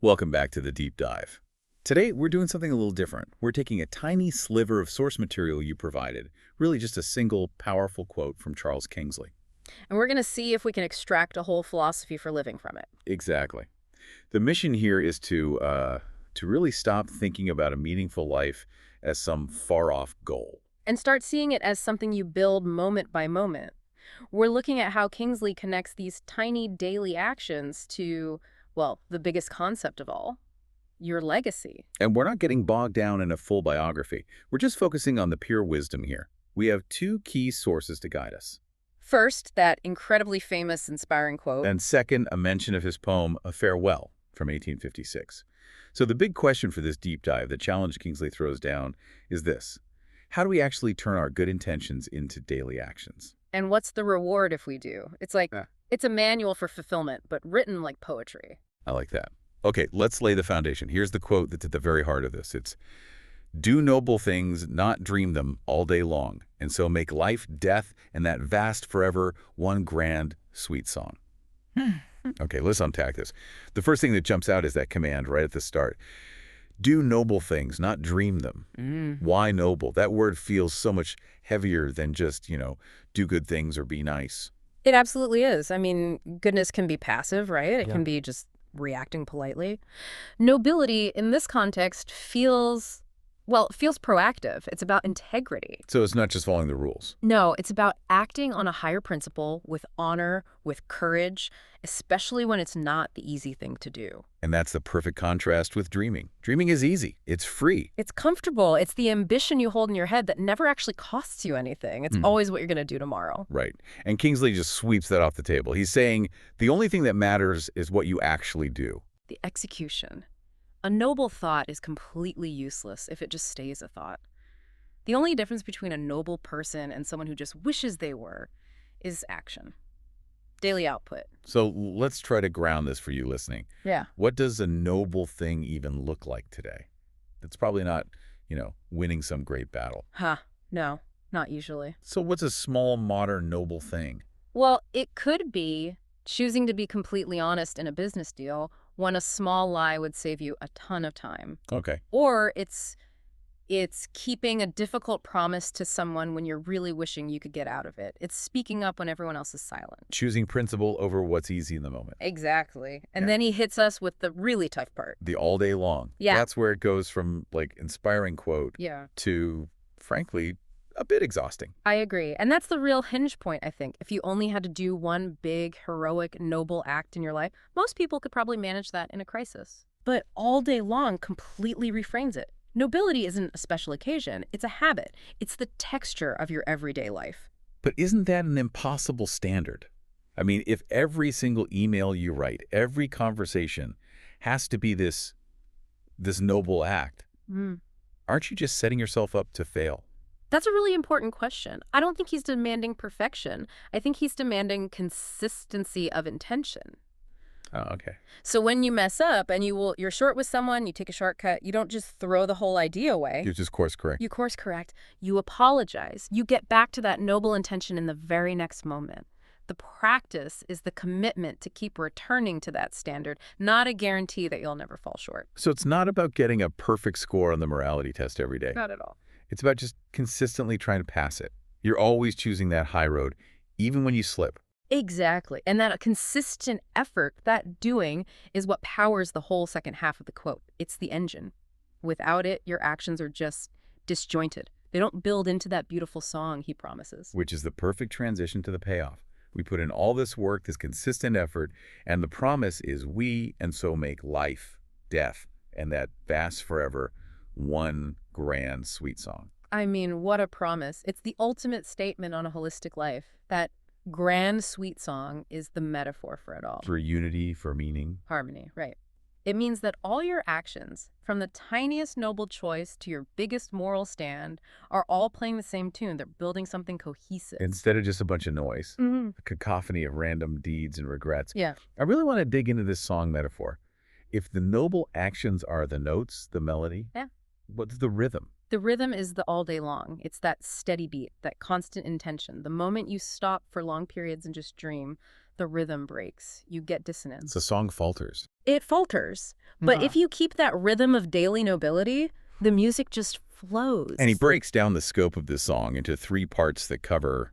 Welcome back to the deep dive. Today, we're doing something a little different. We're taking a tiny sliver of source material you provided, really just a single, powerful quote from Charles Kingsley. And we're going to see if we can extract a whole philosophy for living from it. Exactly. The mission here is to really stop thinking about a meaningful life as some far-off goal. And start seeing it as something you build moment by moment. We're looking at how Kingsley connects these tiny daily actions to, well, the biggest concept of all, your legacy. And we're not getting bogged down in a full biography. We're just focusing on the pure wisdom here. We have two key sources to guide us. First, that incredibly famous, inspiring quote. And second, a mention of his poem, A Farewell, from 1856. So the big question for this deep dive, the challenge Kingsley throws down, is this. How do we actually turn our good intentions into daily actions? And what's the reward if we do? It's like, it's a manual for fulfillment, but written like poetry. I like that. Okay, let's lay the foundation. Here's the quote that's at the very heart of this. It's, "Do noble things, not dream them, all day long, and so make life, death, and that vast forever one grand, sweet song." Okay, let's unpack this. The first thing that jumps out is that command right at the start. Do noble things, not dream them. Why noble? That word feels so much heavier than just, do good things or be nice. It absolutely is. I mean, goodness can be passive, right? It can be just reacting politely. Nobility in this context feels proactive. It's about integrity. So it's not just following the rules. No, it's about acting on a higher principle with honor, with courage, especially when it's not the easy thing to do. And that's the perfect contrast with dreaming. Dreaming is easy. It's free. It's comfortable. It's the ambition you hold in your head that never actually costs you anything. It's always what you're going to do tomorrow. Right. And Kingsley just sweeps that off the table. He's saying the only thing that matters is what you actually do. The execution. A noble thought is completely useless if it just stays a thought. The only difference between a noble person and someone who just wishes they were is action. Daily output. So let's try to ground this for you listening. Yeah. What does a noble thing even look like today? It's probably not, winning some great battle. No, not usually. So what's a small, modern, noble thing? Well, it could be choosing to be completely honest in a business deal when a small lie would save you a ton of time. Okay. Or it's keeping a difficult promise to someone when you're really wishing you could get out of it. It's speaking up when everyone else is silent. Choosing principle over what's easy in the moment. Exactly. And then he hits us with the really tough part. The all day long. Yeah. That's where it goes from, inspiring quote to, frankly, a bit exhausting. I agree. And that's the real hinge point, I think. If you only had to do one big, heroic, noble act in your life, most people could probably manage that in a crisis. But all day long completely reframes it. Nobility isn't a special occasion. It's a habit. It's the texture of your everyday life. But isn't that an impossible standard? I mean, if every single email you write, every conversation has to be this noble act, aren't you just setting yourself up to fail? That's a really important question. I don't think he's demanding perfection. I think he's demanding consistency of intention. Oh, okay. So when you mess up and you're short with someone, you take a shortcut, you don't just throw the whole idea away. You just course correct. You course correct. You apologize. You get back to that noble intention in the very next moment. The practice is the commitment to keep returning to that standard, not a guarantee that you'll never fall short. So it's not about getting a perfect score on the morality test every day. Not at all. It's about just consistently trying to pass it. You're always choosing that high road, even when you slip. Exactly. And that consistent effort, that doing, is what powers the whole second half of the quote. It's the engine. Without it, your actions are just disjointed. They don't build into that beautiful song he promises. Which is the perfect transition to the payoff. We put in all this work, this consistent effort, and the promise is we and so make life, death, and that vast forever one grand sweet song. I mean, what a promise. It's the ultimate statement on a holistic life. That grand sweet song is the metaphor for it all. For unity, for meaning. Harmony, right. It means that all your actions, from the tiniest noble choice to your biggest moral stand, are all playing the same tune. They're building something cohesive. Instead of just a bunch of noise, a cacophony of random deeds and regrets. Yeah. I really want to dig into this song metaphor. If the noble actions are the notes, the melody, what's the rhythm? The rhythm is the all day long. It's that steady beat, that constant intention. The moment you stop for long periods and just dream, the rhythm breaks. You get The dissonance. song falters. It falters. But if you keep that rhythm of daily nobility, the music just flows. And he breaks down the scope of this song into 3 parts that cover,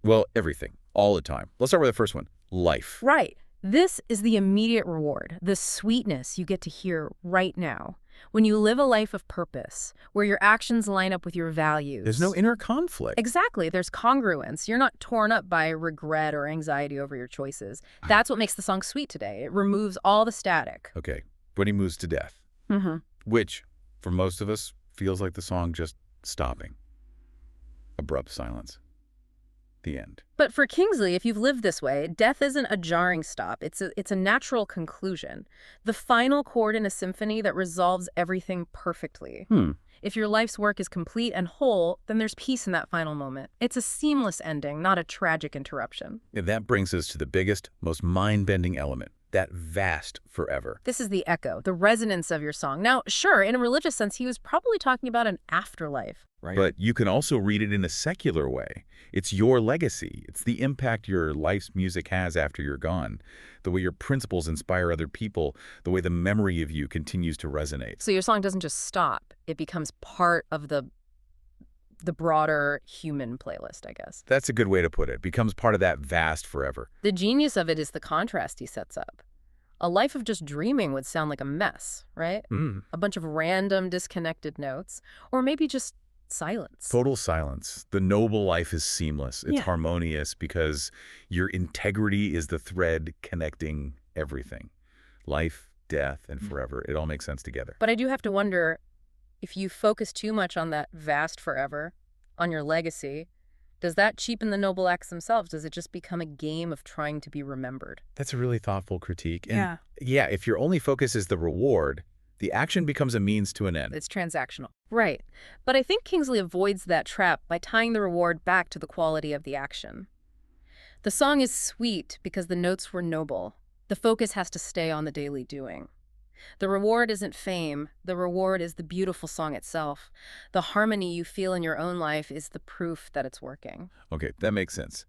well, everything, all the time. Let's start with the first one, life. Right. This is the immediate reward, the sweetness you get to hear right now. When you live a life of purpose, where your actions line up with your values. There's no inner conflict. Exactly. There's congruence. You're not torn up by regret or anxiety over your choices. That's what makes the song sweet today. It removes all the static. Okay, when he moves to death, which, for most of us, feels like the song just stopping. Abrupt silence. The end. But for Kingsley, if you've lived this way, death isn't a jarring stop. It's a natural conclusion. The final chord in a symphony that resolves everything perfectly. If your life's work is complete and whole, then there's peace in that final moment. It's a seamless ending, not a tragic interruption. And that brings us to the biggest, most mind-bending element, that vast forever. This is the echo, the resonance of your song. Now, sure, in a religious sense, he was probably talking about an afterlife. Right. But you can also read it in a secular way. It's your legacy. It's the impact your life's music has after you're gone, the way your principles inspire other people, the way the memory of you continues to resonate. So your song doesn't just stop. It becomes part of the broader human playlist, I guess. That's a good way to put it. It becomes part of that vast forever. The genius of it is the contrast he sets up. A life of just dreaming would sound like a mess, right? A bunch of random, disconnected notes, or maybe just silence. Total silence. The noble life is seamless. It's harmonious because your integrity is the thread connecting everything. Life, death, and forever. It all makes sense together. But I do have to wonder, if you focus too much on that vast forever, on your legacy, does that cheapen the noble acts themselves? Does it just become a game of trying to be remembered? That's a really thoughtful critique. And yeah, if your only focus is the reward, the action becomes a means to an end. It's transactional. Right. But I think Kingsley avoids that trap by tying the reward back to the quality of the action. The song is sweet because the notes were noble. The focus has to stay on the daily doing. The reward isn't fame. The reward is the beautiful song itself. The harmony you feel in your own life is the proof that it's working. Okay, that makes sense.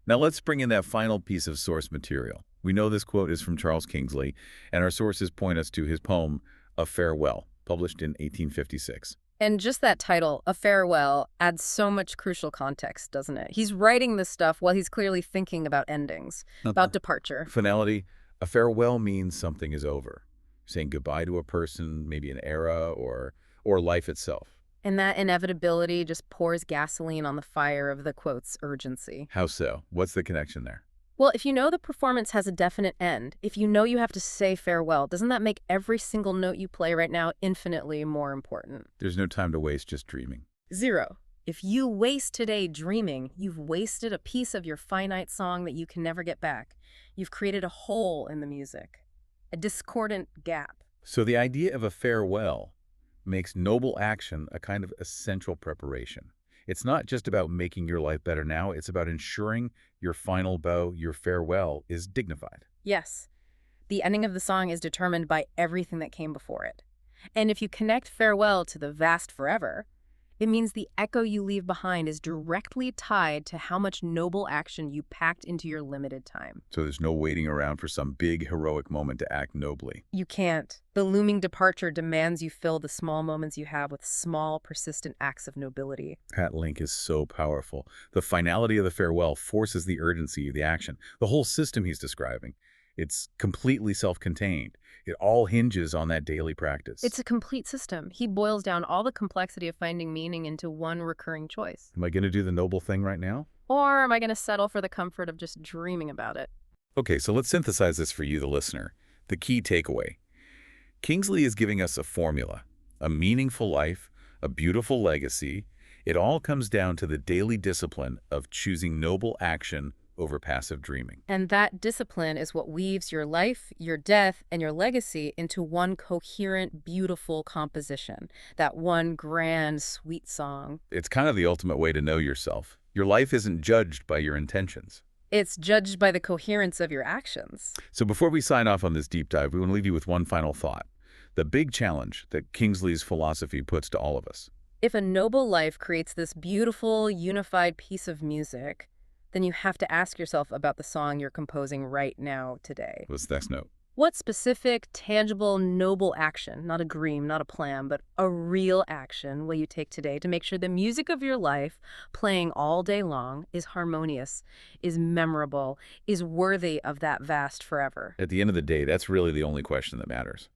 Now let's bring in that final piece of source material. We know this quote is from Charles Kingsley, and our sources point us to his poem, A Farewell, published in 1856. And just that title, A Farewell, adds so much crucial context, doesn't it? He's writing this stuff while he's clearly thinking about endings, about departure. Finality, a farewell means something is over. Saying goodbye to a person, maybe an era, or life itself. And that inevitability just pours gasoline on the fire of the quote's urgency. How so? What's the connection there? Well, if you know the performance has a definite end, if you know you have to say farewell, doesn't that make every single note you play right now infinitely more important? There's no time to waste just dreaming. 0. If you waste today dreaming, you've wasted a piece of your finite song that you can never get back. You've created a hole in the music, a discordant gap. So the idea of a farewell makes noble action a kind of essential preparation. It's not just about making your life better now, it's about ensuring your final bow, your farewell, is dignified. Yes. The ending of the song is determined by everything that came before it. And if you connect farewell to the vast forever, it means the echo you leave behind is directly tied to how much noble action you packed into your limited time. So there's no waiting around for some big heroic moment to act nobly. You can't. The looming departure demands you fill the small moments you have with small, persistent acts of nobility. That link is so powerful. The finality of the farewell forces the urgency of the action. The whole system he's describing, it's completely self-contained. It all hinges on that daily practice. It's a complete system. He boils down all the complexity of finding meaning into one recurring choice. Am I going to do the noble thing right now? Or am I going to settle for the comfort of just dreaming about it? Okay, so let's synthesize this for you, the listener. The key takeaway. Kingsley is giving us a formula, a meaningful life, a beautiful legacy. It all comes down to the daily discipline of choosing noble action over passive dreaming. And that discipline is what weaves your life, your death, and your legacy into one coherent, beautiful composition. That one grand, sweet song. It's kind of the ultimate way to know yourself. Your life isn't judged by your intentions. It's judged by the coherence of your actions. So before we sign off on this deep dive, we want to leave you with one final thought. The big challenge that Kingsley's philosophy puts to all of us. If a noble life creates this beautiful, unified piece of music, then you have to ask yourself about the song you're composing right now, today. What's the next note? What specific, tangible, noble action, not a dream, not a plan, but a real action will you take today to make sure the music of your life, playing all day long, is harmonious, is memorable, is worthy of that vast forever? At the end of the day, that's really the only question that matters.